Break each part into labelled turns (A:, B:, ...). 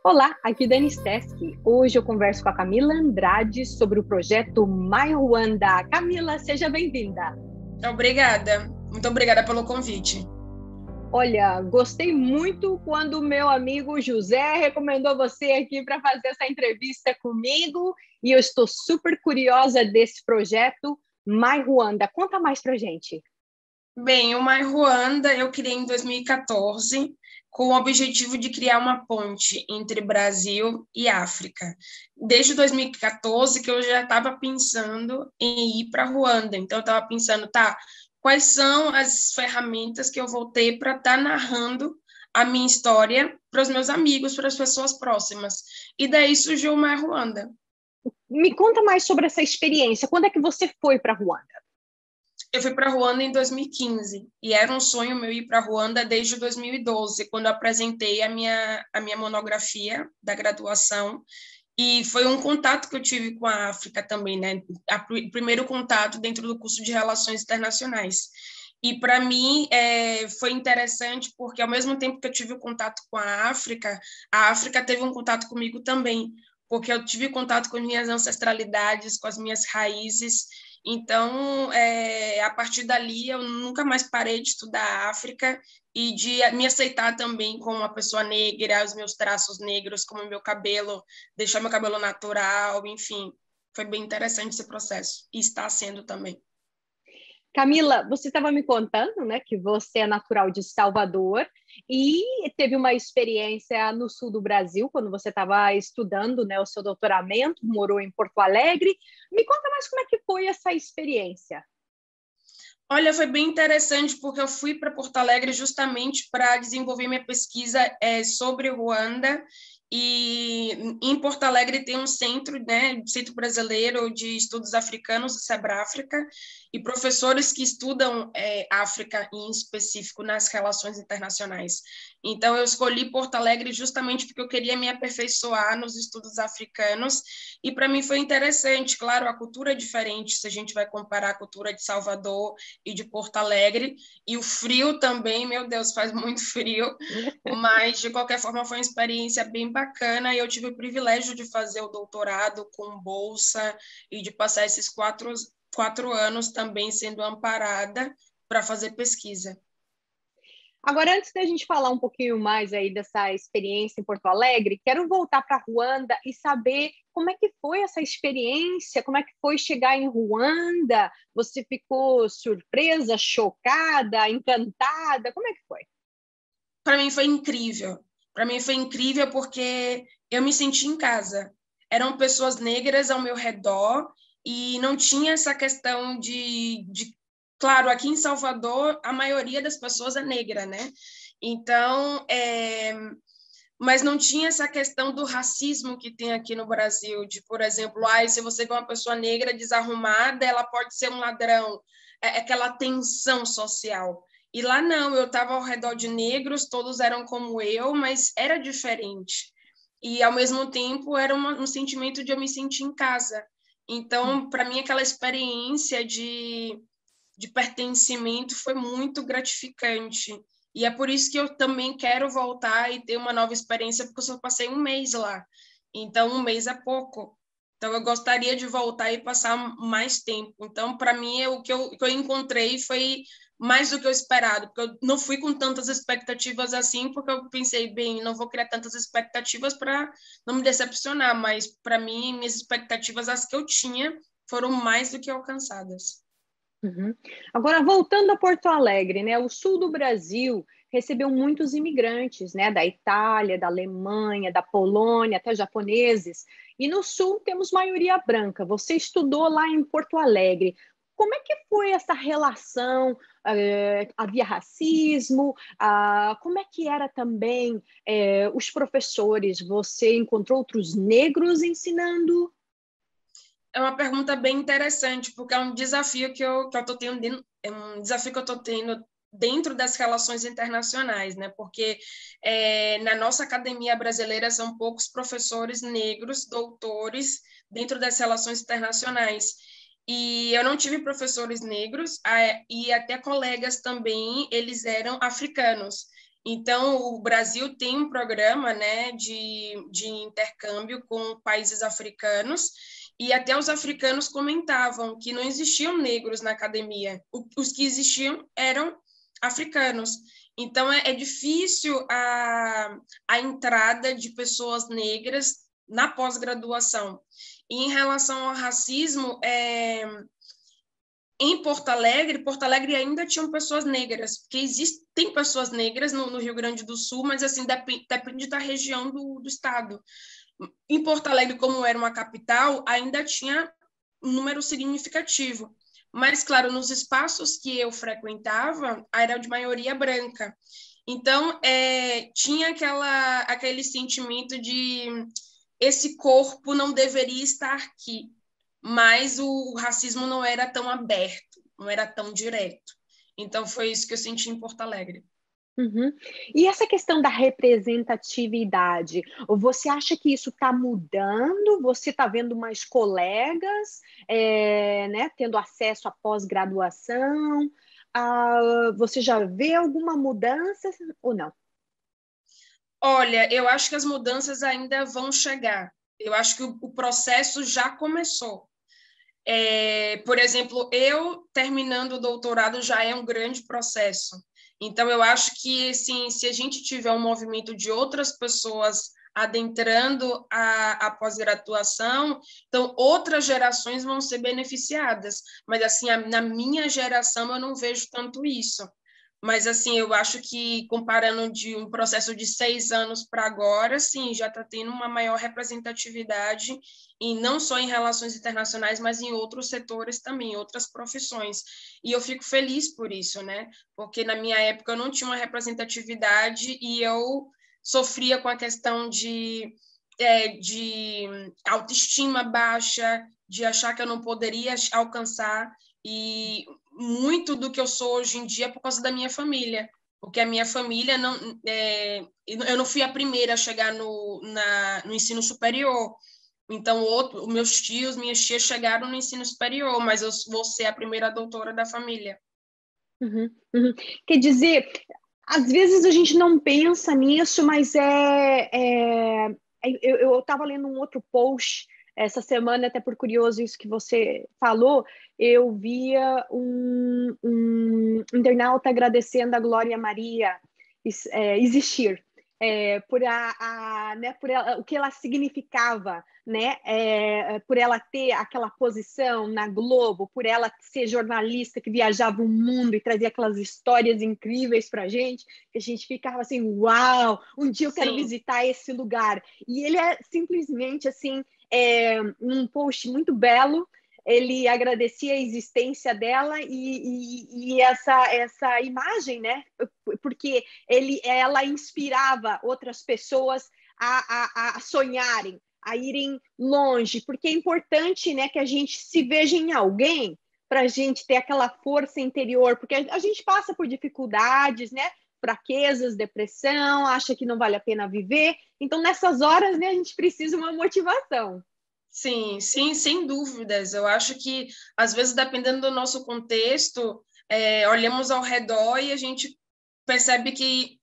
A: Olá, aqui Dani Steski. Hoje eu converso com a Camila Andrade sobre o projeto My Ruanda. Camila, seja bem-vinda.
B: Obrigada, muito obrigada pelo convite.
A: Olha, gostei muito quando o meu amigo José recomendou você aqui para fazer essa entrevista comigo e eu estou super curiosa desse projeto My Ruanda. Conta mais para gente.
B: Bem, o My Ruanda eu criei em 2014 com o objetivo de criar uma ponte entre Brasil e África. Desde 2014 que eu já estava pensando em ir para Ruanda, então eu estava pensando, quais são as ferramentas que eu vou ter para estar narrando a minha história para os meus amigos, para as pessoas próximas. E daí surgiu o My Ruanda.
A: Me conta mais sobre essa experiência. Quando é que você foi para Ruanda?
B: Eu fui para Ruanda em 2015 e era um sonho meu ir para Ruanda desde 2012, quando eu apresentei a minha monografia da graduação. E foi um contato que eu tive com a África também, né? O primeiro contato dentro do curso de Relações Internacionais. E para mim foi interessante porque ao mesmo tempo que eu tive o contato com a África teve um contato comigo também, porque eu tive contato com as minhas ancestralidades, com as minhas raízes. Então, a partir dali, eu nunca mais parei de estudar a África e de me aceitar também como uma pessoa negra, os meus traços negros, como meu cabelo, deixar meu cabelo natural, enfim. Foi bem interessante esse processo e está sendo também.
A: Camila, você estava me contando, né, que você é natural de Salvador e teve uma experiência no sul do Brasil, quando você estava estudando, né, o seu doutoramento, morou em Porto Alegre. Me conta mais como é que foi essa experiência.
B: Olha, foi bem interessante, porque eu fui para Porto Alegre justamente para desenvolver minha pesquisa sobre Ruanda. E em Porto Alegre tem um centro, né, Centro Brasileiro de Estudos Africanos, o SEBRAFRICA, e professores que estudam África, em específico, nas relações internacionais. Então, eu escolhi Porto Alegre justamente porque eu queria me aperfeiçoar nos estudos africanos, e para mim foi interessante. Claro, a cultura é diferente se a gente vai comparar a cultura de Salvador e de Porto Alegre, e o frio também, meu Deus, faz muito frio, mas de qualquer forma foi uma experiência bem bacana e eu tive o privilégio de fazer o doutorado com bolsa e de passar esses quatro anos também sendo amparada para fazer pesquisa.
A: Agora, antes da gente falar um pouquinho mais aí dessa experiência em Porto Alegre, quero voltar para Ruanda e saber como é que foi essa experiência, como é que foi chegar em Ruanda? Você ficou surpresa, chocada, encantada? Como é que foi?
B: Para mim foi incrível. Para mim foi incrível porque eu me senti em casa. Eram pessoas negras ao meu redor e não tinha essa questão de... Claro, aqui em Salvador, a maioria das pessoas é negra, né? Então, mas não tinha essa questão do racismo que tem aqui no Brasil, de, por exemplo, se você vê uma pessoa negra desarrumada, ela pode ser um ladrão. Aquela tensão social. E lá não, eu estava ao redor de negros, todos eram como eu, mas era diferente. E, ao mesmo tempo, era um sentimento de eu me sentir em casa. Então, para mim, aquela experiência de pertencimento foi muito gratificante. E é por isso que eu também quero voltar e ter uma nova experiência, porque eu só passei um mês lá. Então, um mês é pouco. Então, eu gostaria de voltar e passar mais tempo. Então, para mim, o que eu encontrei foi mais do que eu esperado, porque eu não fui com tantas expectativas assim, porque eu pensei, bem, não vou criar tantas expectativas para não me decepcionar, mas para mim, minhas expectativas, as que eu tinha, foram mais do que alcançadas.
A: Uhum. Agora, voltando a Porto Alegre, né? O sul do Brasil recebeu muitos imigrantes, né? Da Itália, da Alemanha, da Polônia, até japoneses. E no sul temos maioria branca. Você estudou lá em Porto Alegre. Como é que foi essa relação? Havia racismo? Como é que era também os professores? Você encontrou outros negros ensinando?
B: É uma pergunta bem interessante, porque é um desafio que eu estou tendo, é um desafio que eu estou tendo dentro das relações internacionais, né? Porque na nossa academia brasileira são poucos professores negros, doutores, dentro das relações internacionais. E eu não tive professores negros, e até colegas também, eles eram africanos. Então, o Brasil tem um programa, né, de intercâmbio com países africanos, e até os africanos comentavam que não existiam negros na academia. Os que existiam eram africanos. Então, é difícil a entrada de pessoas negras na pós-graduação. E em relação ao racismo, em Porto Alegre ainda tinham pessoas negras, porque tem pessoas negras no Rio Grande do Sul, mas assim depende da região do estado. Em Porto Alegre, como era uma capital, ainda tinha um número significativo. Mas, claro, nos espaços que eu frequentava, era de maioria branca. Então, tinha aquele sentimento de esse corpo não deveria estar aqui, mas o racismo não era tão aberto, não era tão direto. Então, foi isso que eu senti em Porto Alegre.
A: Uhum. E essa questão da representatividade, você acha que isso está mudando? Você está vendo mais colegas, né, tendo acesso à pós-graduação? Você já vê alguma mudança ou não?
B: Olha, eu acho que as mudanças ainda vão chegar. Eu acho que o processo já começou. Por exemplo, eu terminando o doutorado já é um grande processo. Então, eu acho que assim, se a gente tiver um movimento de outras pessoas adentrando a pós-graduação, então outras gerações vão ser beneficiadas. Mas, assim, na minha geração, eu não vejo tanto isso. Mas, assim, eu acho que, comparando de um processo de 6 anos para agora, sim, já está tendo uma maior representatividade, e não só em relações internacionais, mas em outros setores também, em outras profissões. E eu fico feliz por isso, né? Porque na minha época eu não tinha uma representatividade e eu sofria com a questão de autoestima baixa, de achar que eu não poderia alcançar, e muito do que eu sou hoje em dia é por causa da minha família, porque a minha família não, eu não fui a primeira a chegar no ensino superior. Então, os meus tios, minhas tias chegaram no ensino superior, mas eu vou ser a primeira doutora da família.
A: Uhum, uhum. Quer dizer, às vezes a gente não pensa nisso, mas eu estava lendo um outro post essa semana, até por curioso isso que você falou, eu via um internauta agradecendo a Glória Maria existir, né, por ela, o que ela significava, né, por ela ter aquela posição na Globo, por ela ser jornalista que viajava o mundo e trazia aquelas histórias incríveis para a gente, que a gente ficava assim, uau, um dia eu quero
B: Sim,
A: visitar esse lugar. E ele é simplesmente assim, um post muito belo. Ele agradecia a existência dela e essa imagem, né? Porque ela inspirava outras pessoas a sonharem, a irem longe, porque é importante, né, que a gente se veja em alguém para a gente ter aquela força interior, porque a gente passa por dificuldades, né, fraquezas, depressão, acha que não vale a pena viver. Então, nessas horas, né, a gente precisa de uma motivação.
B: sim, sim, sem dúvidas. Eu acho que, às vezes, dependendo do nosso contexto, olhamos ao redor e a gente percebe que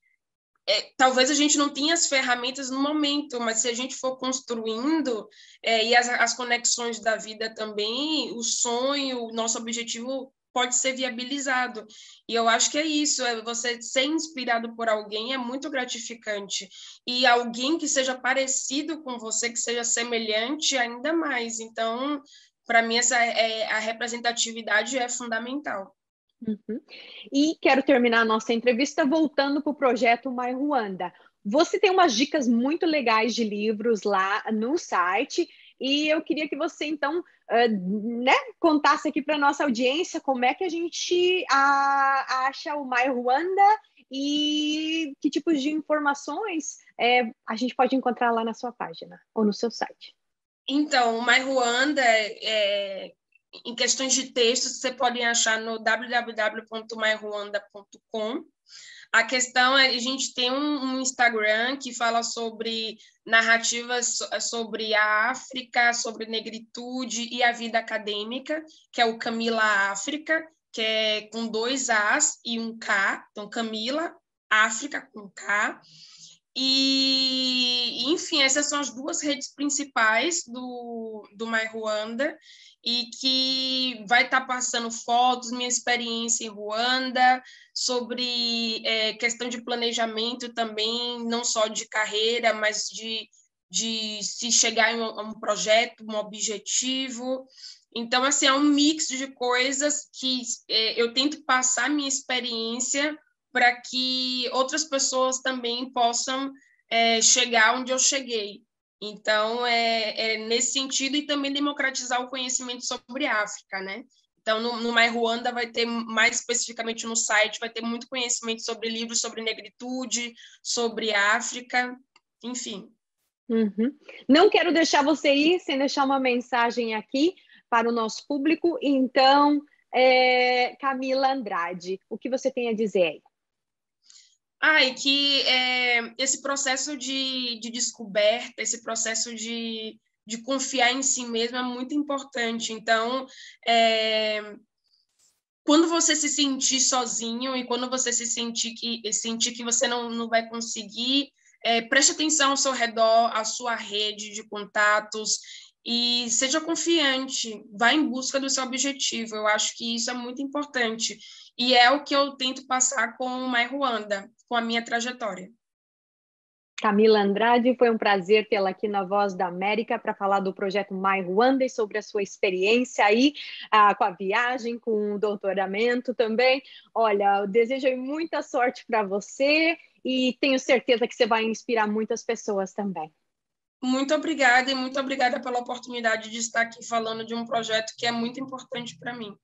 B: talvez a gente não tenha as ferramentas no momento, mas se a gente for construindo, e as conexões da vida também, o sonho, o nosso objetivo pode ser viabilizado. E eu acho que é isso, você ser inspirado por alguém é muito gratificante. E alguém que seja parecido com você, que seja semelhante, ainda mais. Então, para mim, a representatividade é fundamental.
A: Uhum. E quero terminar a nossa entrevista voltando para o projeto My Ruanda. Você tem umas dicas muito legais de livros lá no site, e eu queria que você, então, né, contasse aqui para a nossa audiência como é que a gente acha o My Ruanda e que tipos de informações a gente pode encontrar lá na sua página ou no seu site.
B: Então, o My Ruanda, em questões de textos, você pode achar no www.myruanda.com. A questão é, a gente tem um Instagram que fala sobre narrativas sobre a África, sobre negritude e a vida acadêmica, que é o Camila África, que é com 2 As e um K, então Camila África, com K. E, enfim, essas são as duas redes principais do My Ruanda, e que vai estar passando fotos, minha experiência em Ruanda, sobre questão de planejamento também, não só de carreira, mas de se chegar a um projeto, um objetivo. Então, assim, é um mix de coisas que eu tento passar minha experiência para que outras pessoas também possam chegar onde eu cheguei. Então, nesse sentido, e também democratizar o conhecimento sobre a África, né? Então, no My Ruanda vai ter, mais especificamente no site, vai ter muito conhecimento sobre livros sobre negritude, sobre África, enfim.
A: Uhum. Não quero deixar você ir sem deixar uma mensagem aqui para o nosso público. Então, Camila Andrade, o que você tem a dizer aí?
B: E que esse processo de descoberta, esse processo de confiar em si mesmo é muito importante. Então, quando você se sentir sozinho e quando você sentir que você não vai conseguir, preste atenção ao seu redor, à sua rede de contatos, e seja confiante, vá em busca do seu objetivo. Eu acho que isso é muito importante. E é o que eu tento passar com o My Ruanda, com a minha trajetória.
A: Camila Andrade, foi um prazer tê-la aqui na Voz da América para falar do projeto My Ruanda e sobre a sua experiência aí com a viagem, com o doutoramento também. Olha, eu desejo muita sorte para você e tenho certeza que você vai inspirar muitas pessoas também.
B: Muito obrigada, e muito obrigada pela oportunidade de estar aqui falando de um projeto que é muito importante para mim.